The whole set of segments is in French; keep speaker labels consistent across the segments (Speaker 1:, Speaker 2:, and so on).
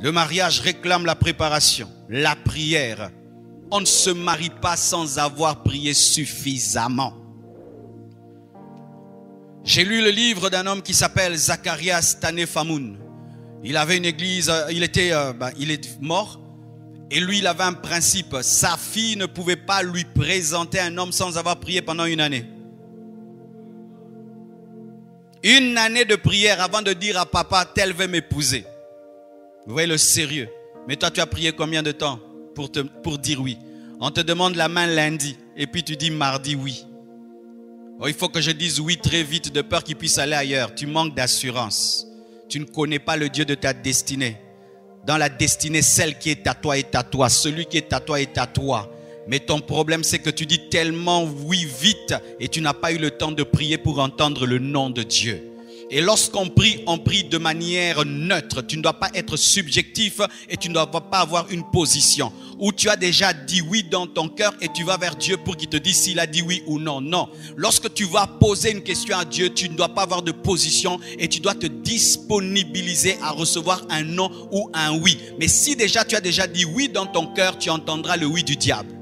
Speaker 1: Le mariage réclame la préparation, la prière. On ne se marie pas sans avoir prié suffisamment. J'ai lu le livre d'un homme qui s'appelle Zacharias Tanefamoun. Il avait une église, il est mort. Et lui, il avait un principe. Sa fille ne pouvait pas lui présenter un homme sans avoir prié pendant une année. Une année de prière avant de dire à papa, tel veut m'épouser. Vous voyez le sérieux. Mais toi, tu as prié combien de temps pour dire oui? On te demande la main lundi et puis tu dis mardi oui. Oh, il faut que je dise oui très vite de peur qu'il puisse aller ailleurs. Tu manques d'assurance. Tu ne connais pas le Dieu de ta destinée. Dans la destinée, celle qui est à toi est à toi. Celui qui est à toi est à toi. Mais ton problème, c'est que tu dis tellement oui vite et tu n'as pas eu le temps de prier pour entendre le nom de Dieu. Et lorsqu'on prie, on prie de manière neutre. Tu ne dois pas être subjectif et tu ne dois pas avoir une position où tu as déjà dit oui dans ton cœur et tu vas vers Dieu pour qu'il te dise s'il a dit oui ou non. Non. Lorsque tu vas poser une question à Dieu, tu ne dois pas avoir de position et tu dois te disponibiliser à recevoir un non ou un oui. Mais si déjà tu as déjà dit oui dans ton cœur, tu entendras le oui du diable.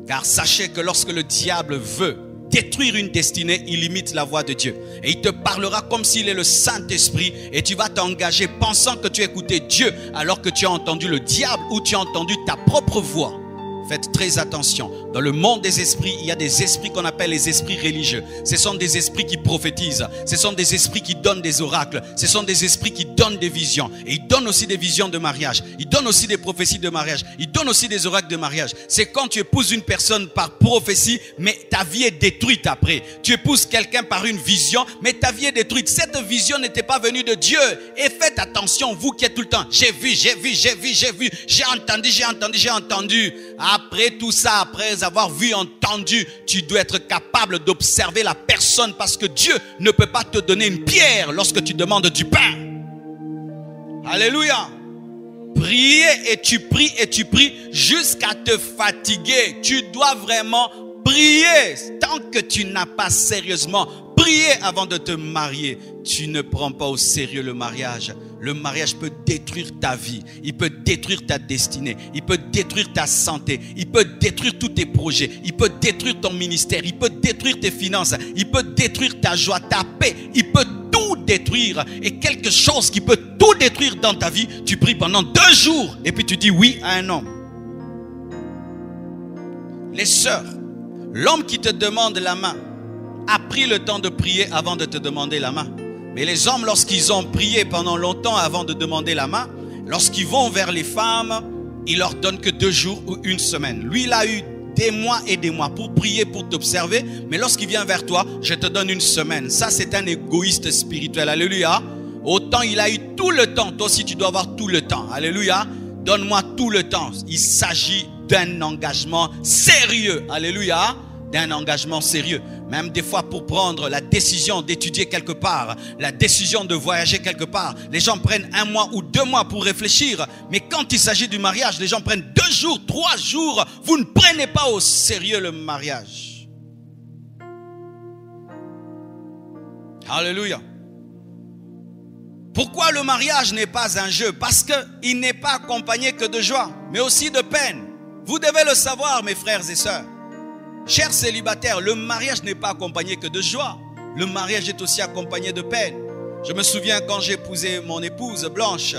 Speaker 1: Car sachez que lorsque le diable veut détruire une destinée, il imite la voix de Dieu. Et il te parlera comme s'il est le Saint-Esprit et tu vas t'engager pensant que tu écoutais Dieu alors que tu as entendu le diable ou tu as entendu ta propre voix. Faites très attention. Dans le monde des esprits, il y a des esprits qu'on appelle les esprits religieux. Ce sont des esprits qui prophétisent. Ce sont des esprits qui donnent des oracles. Ce sont des esprits qui donnent des visions. Et ils donnent aussi des visions de mariage. Ils donnent aussi des prophéties de mariage. Ils donnent aussi des oracles de mariage. C'est quand tu épouses une personne par prophétie, mais ta vie est détruite après. Tu épouses quelqu'un par une vision, mais ta vie est détruite. Cette vision n'était pas venue de Dieu. Et faites attention, vous qui êtes tout le temps. J'ai vu, j'ai vu, j'ai vu, j'ai vu. J'ai entendu, j'ai entendu, j'ai entendu. Après tout ça, après avoir vu, entendu, tu dois être capable d'observer la personne parce que Dieu ne peut pas te donner une pierre lorsque tu demandes du pain. Alléluia. Prier et tu pries jusqu'à te fatiguer. Tu dois vraiment prier. Tant que tu n'as pas sérieusement prié avant de te marier, tu ne prends pas au sérieux le mariage. Le mariage peut détruire ta vie, il peut détruire ta destinée, il peut détruire ta santé, il peut détruire tous tes projets, il peut détruire ton ministère, il peut détruire tes finances, il peut détruire ta joie, ta paix, il peut tout détruire. Et quelque chose qui peut tout détruire dans ta vie, tu pries pendant 2 jours et puis tu dis oui à un homme. Les sœurs, l'homme qui te demande la main a pris le temps de prier avant de te demander la main. Mais les hommes, lorsqu'ils ont prié pendant longtemps avant de demander la main, lorsqu'ils vont vers les femmes, ils leur donnent que 2 jours ou 1 semaine. Lui, il a eu des mois et des mois pour prier, pour t'observer. Mais lorsqu'il vient vers toi, je te donne 1 semaine. Ça, c'est un égoïste spirituel. Alléluia. Autant il a eu tout le temps. Toi aussi, tu dois avoir tout le temps. Alléluia. Donne-moi tout le temps. Il s'agit d'un engagement sérieux. Alléluia. D'un engagement sérieux. Même des fois pour prendre la décision d'étudier quelque part, la décision de voyager quelque part, les gens prennent 1 mois ou 2 mois pour réfléchir. Mais quand il s'agit du mariage, les gens prennent 2 jours, 3 jours. Vous ne prenez pas au sérieux le mariage. Alléluia. Pourquoi le mariage n'est pas un jeu? Parce qu'il n'est pas accompagné que de joie, mais aussi de peine. Vous devez le savoir, mes frères et sœurs. Chers célibataires, le mariage n'est pas accompagné que de joie. Le mariage est aussi accompagné de peine. Je me souviens quand j'ai épousé mon épouse Blanche,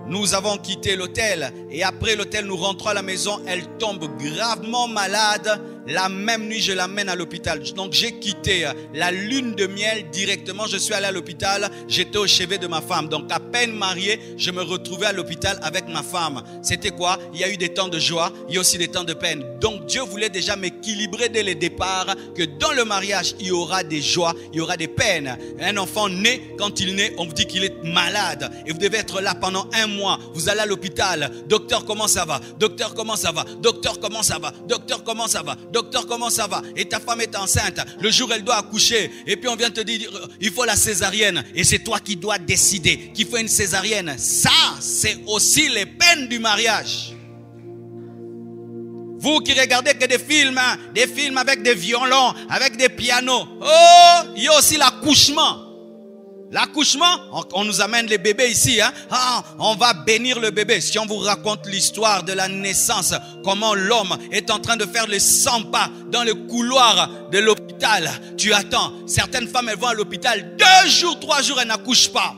Speaker 1: nous avons quitté l'hôtel et après l'hôtel, nous rentrons à la maison. Elle tombe gravement malade. La même nuit, je l'amène à l'hôpital. Donc, j'ai quitté la lune de miel directement. Je suis allé à l'hôpital. J'étais au chevet de ma femme. Donc, à peine marié, je me retrouvais à l'hôpital avec ma femme. C'était quoi? Il y a eu des temps de joie. Il y a aussi des temps de peine. Donc, Dieu voulait déjà m'équilibrer dès le départ que dans le mariage, il y aura des joies, il y aura des peines. Un enfant naît, quand il naît, on vous dit qu'il est malade. Et vous devez être là pendant 1 mois. Vous allez à l'hôpital. Docteur, comment ça va? Docteur, comment ça va? Docteur, comment ça va? Docteur, comment ça va? Docteur, comment ça va? Et ta femme est enceinte. Le jour, elle doit accoucher. Et puis, on vient te dire, il faut la césarienne. Et c'est toi qui dois décider qu'il faut une césarienne. Ça, c'est aussi les peines du mariage. Vous qui regardez que des films avec des violons, avec des pianos. Oh, il y a aussi l'accouchement. L'accouchement, on nous amène les bébés ici. Hein? Ah, on va bénir le bébé. Si on vous raconte l'histoire de la naissance, comment l'homme est en train de faire les 100 pas dans le couloir de l'hôpital. Tu attends. Certaines femmes, elles vont à l'hôpital 2 jours, 3 jours, elles n'accouchent pas.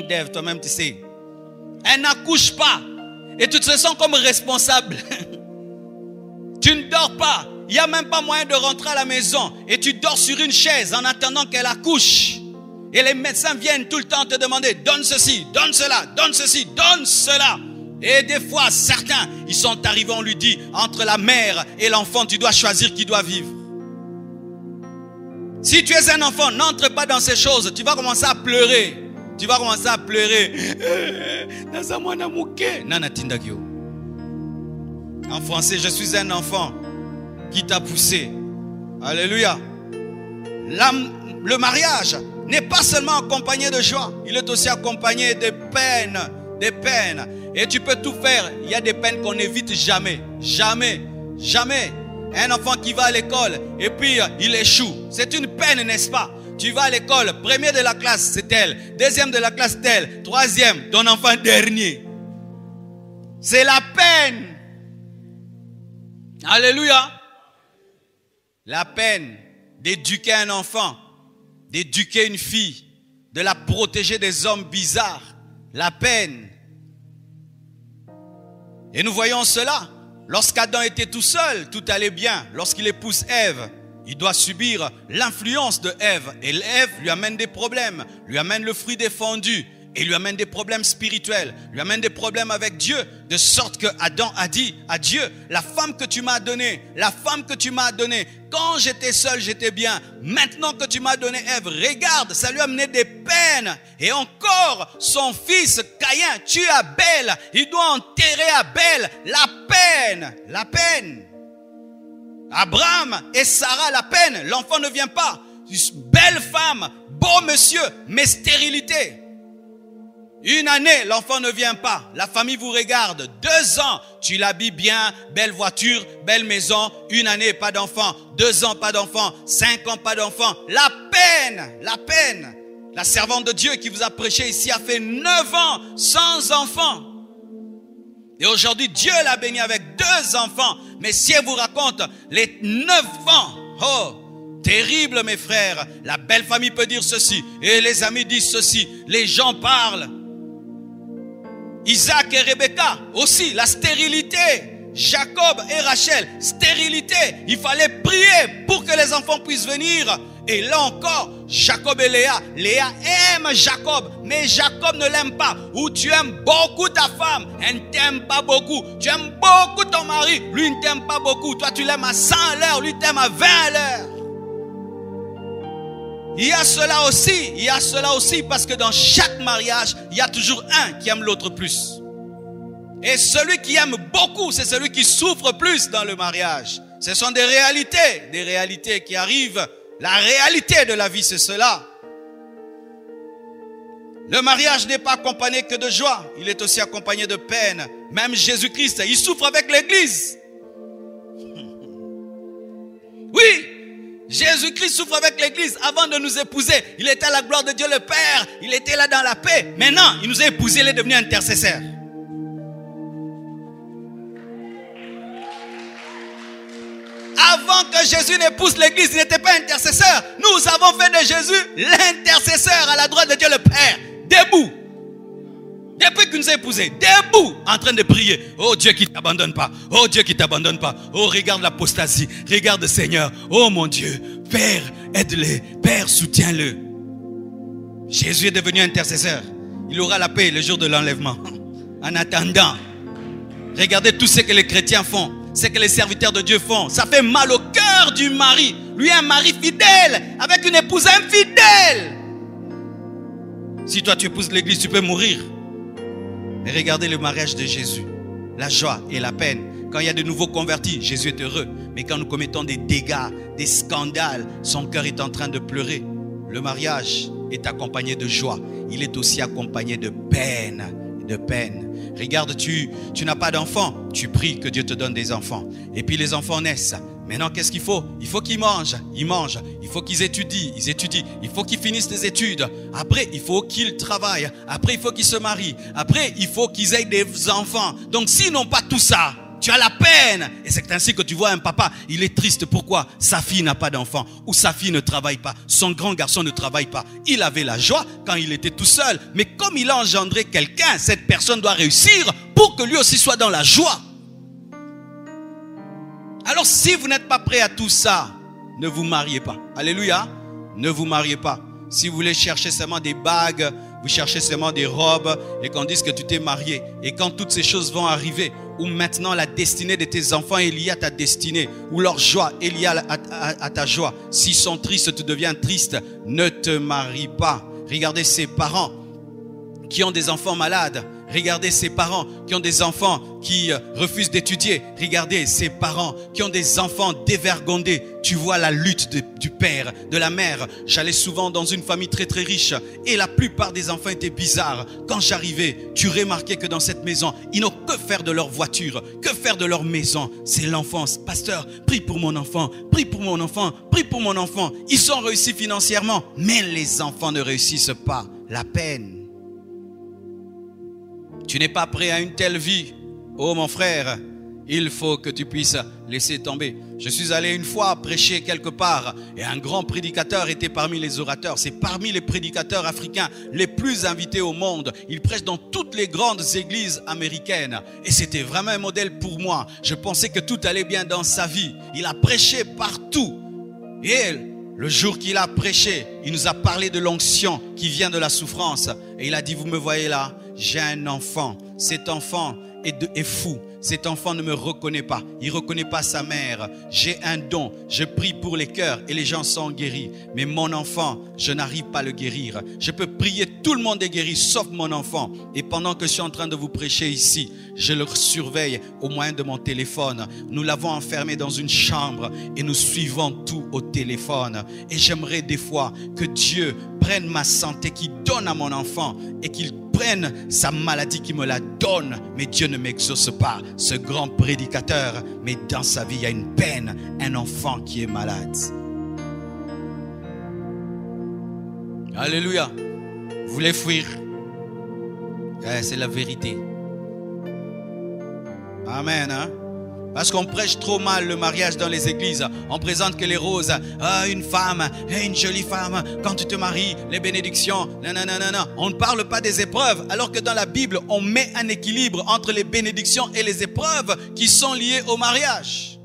Speaker 1: Dave, toi-même, tu sais. Elles n'accouchent pas. Et tu te sens comme responsable. Tu ne dors pas. Il n'y a même pas moyen de rentrer à la maison. Et tu dors sur une chaise en attendant qu'elle accouche. Et les médecins viennent tout le temps te demander, donne ceci, donne cela, donne ceci, donne cela. Et des fois, certains, ils sont arrivés, on lui dit, entre la mère et l'enfant, tu dois choisir qui doit vivre. Si tu es un enfant, n'entre pas dans ces choses. Tu vas commencer à pleurer. Tu vas commencer à pleurer. En français, je suis un enfant qui t'a poussé. Alléluia. Le mariage n'est pas seulement accompagné de joie, il est aussi accompagné de peines. Des peines. Et tu peux tout faire. Il y a des peines qu'on n'évite jamais. Jamais. Jamais. Un enfant qui va à l'école et puis il échoue. C'est une peine, n'est-ce pas? Tu vas à l'école, premier de la classe, c'est tel. Deuxième de la classe, tel. Troisième, ton enfant dernier. C'est la peine. Alléluia. La peine d'éduquer un enfant, d'éduquer une fille, de la protéger des hommes bizarres. La peine. Et nous voyons cela. Lorsqu'Adam était tout seul, tout allait bien. Lorsqu'il épouse Ève, il doit subir l'influence de Ève. Et Ève lui amène des problèmes, lui amène le fruit défendu. Et lui amène des problèmes spirituels, lui amène des problèmes avec Dieu, de sorte que Adam a dit à Dieu, la femme que tu m'as donnée, quand j'étais seul, j'étais bien. Maintenant que tu m'as donné Ève, regarde, ça lui a amené des peines. Et encore, son fils Caïn tue Abel. Il doit enterrer Abel. La peine. Abraham et Sarah, la peine. L'enfant ne vient pas. Belle femme, beau monsieur, mais stérilité. Une année, l'enfant ne vient pas. La famille vous regarde. 2 ans, tu l'habilles bien. Belle voiture, belle maison. 1 année, pas d'enfant. 2 ans, pas d'enfant. 5 ans, pas d'enfant. La peine. La servante de Dieu qui vous a prêché ici a fait 9 ans sans enfant. Et aujourd'hui, Dieu l'a béni avec 2 enfants. Mais si elle vous raconte les 9 ans, oh, terrible mes frères. La belle famille peut dire ceci. Et les amis disent ceci. Les gens parlent. Isaac et Rebecca aussi, la stérilité. Jacob et Rachel, stérilité. Il fallait prier pour que les enfants puissent venir. Et là encore, Jacob et Léa. Léa aime Jacob, mais Jacob ne l'aime pas. Ou tu aimes beaucoup ta femme, elle ne t'aime pas beaucoup. Tu aimes beaucoup ton mari, lui ne t'aime pas beaucoup. Toi tu l'aimes à 100 à l'heure, lui t'aime à 20 à l'heure. Il y a cela aussi parce que dans chaque mariage, il y a toujours un qui aime l'autre plus. Et celui qui aime beaucoup, c'est celui qui souffre plus dans le mariage. Ce sont des réalités qui arrivent. La réalité de la vie, c'est cela. Le mariage n'est pas accompagné que de joie, il est aussi accompagné de peine. Même Jésus-Christ, il souffre avec l'Église. Oui. Jésus-Christ souffre avec l'Église avant de nous épouser. Il était à la gloire de Dieu le Père. Il était là dans la paix. Maintenant, il nous a épousés, il est devenu intercesseur. Avant que Jésus n'épouse l'Église, il n'était pas intercesseur. Nous avons fait de Jésus l'intercesseur à la droite de Dieu le Père. Debout. Depuis qu'il nous a épousés, debout, en train de prier. Oh Dieu qui ne t'abandonne pas. Oh Dieu qui ne t'abandonne pas. Oh regarde l'apostasie. Regarde le Seigneur. Oh mon Dieu. Père, aide-le. Père, soutiens-le. Jésus est devenu intercesseur. Il aura la paix le jour de l'enlèvement. En attendant, regardez tout ce que les chrétiens font. Ce que les serviteurs de Dieu font. Ça fait mal au cœur du mari. Lui, un mari fidèle. Avec une épouse infidèle. Si toi tu épouses l'Église, tu peux mourir. Mais regardez le mariage de Jésus. La joie et la peine. Quand il y a de nouveaux convertis, Jésus est heureux. Mais quand nous commettons des dégâts, des scandales, son cœur est en train de pleurer. Le mariage est accompagné de joie. Il est aussi accompagné de peine. De peine. Regarde, tu n'as pas d'enfants. Tu pries que Dieu te donne des enfants. Et puis les enfants naissent. Maintenant, qu'est-ce qu'il faut? Il faut qu'ils mangent, ils mangent. Il faut qu'ils étudient, ils étudient. Il faut qu'ils finissent les études. Après, il faut qu'ils travaillent. Après, il faut qu'ils se marient. Après, il faut qu'ils aient des enfants. Donc, s'ils n'ont pas tout ça, tu as la peine. Et c'est ainsi que tu vois un papa, il est triste. Pourquoi? Sa fille n'a pas d'enfant. Ou sa fille ne travaille pas. Son grand garçon ne travaille pas. Il avait la joie quand il était tout seul. Mais comme il a engendré quelqu'un, cette personne doit réussir pour que lui aussi soit dans la joie. Alors si vous n'êtes pas prêt à tout ça, ne vous mariez pas. Alléluia. Ne vous mariez pas. Si vous voulez chercher seulement des bagues, vous cherchez seulement des robes et qu'on dise que tu t'es marié. Et quand toutes ces choses vont arriver, où maintenant la destinée de tes enfants est liée à ta destinée, où leur joie est liée à ta joie. S'ils sont tristes, tu deviens triste. Ne te marie pas. Regardez ces parents qui ont des enfants malades. Regardez ces parents qui ont des enfants qui refusent d'étudier. Regardez ces parents qui ont des enfants dévergondés. Tu vois la lutte du père, de la mère. J'allais souvent dans une famille très très riche et la plupart des enfants étaient bizarres. Quand j'arrivais, tu remarquais que dans cette maison, ils n'ont que faire de leur voiture, que faire de leur maison. C'est l'enfance. Pasteur, prie pour mon enfant, prie pour mon enfant, prie pour mon enfant. Ils sont réussis financièrement, mais les enfants ne réussissent pas. La peine. Tu n'es pas prêt à une telle vie. Oh mon frère, il faut que tu puisses laisser tomber. Je suis allé une fois prêcher quelque part et un grand prédicateur était parmi les orateurs. C'est parmi les prédicateurs africains les plus invités au monde. Il prêche dans toutes les grandes églises américaines. Et c'était vraiment un modèle pour moi. Je pensais que tout allait bien dans sa vie. Il a prêché partout. Et le jour qu'il a prêché, il nous a parlé de l'onction qui vient de la souffrance. Et il a dit, vous me voyez là, j'ai un enfant. Cet enfant est fou. Cet enfant ne me reconnaît pas. Il ne reconnaît pas sa mère. J'ai un don. Je prie pour les cœurs et les gens sont guéris. Mais mon enfant, je n'arrive pas à le guérir. Je peux prier, tout le monde est guéri, sauf mon enfant. Et pendant que je suis en train de vous prêcher ici, je le surveille au moyen de mon téléphone. Nous l'avons enfermé dans une chambre et nous suivons tout au téléphone. Et j'aimerais des fois que Dieu prenne ma santé, qu'il donne à mon enfant et qu'il prenne sa maladie, qui me la donne. Mais Dieu ne m'exauce pas. Ce grand prédicateur, mais dans sa vie il y a une peine, un enfant qui est malade. Alléluia. Vous voulez fuir? C'est la vérité. Amen, hein? Parce qu'on prêche trop mal le mariage dans les églises. On présente que les roses. Ah, une femme, une jolie femme. Quand tu te maries, les bénédictions. Non, non, non, non, non. On ne parle pas des épreuves. Alors que dans la Bible, on met un équilibre entre les bénédictions et les épreuves qui sont liées au mariage.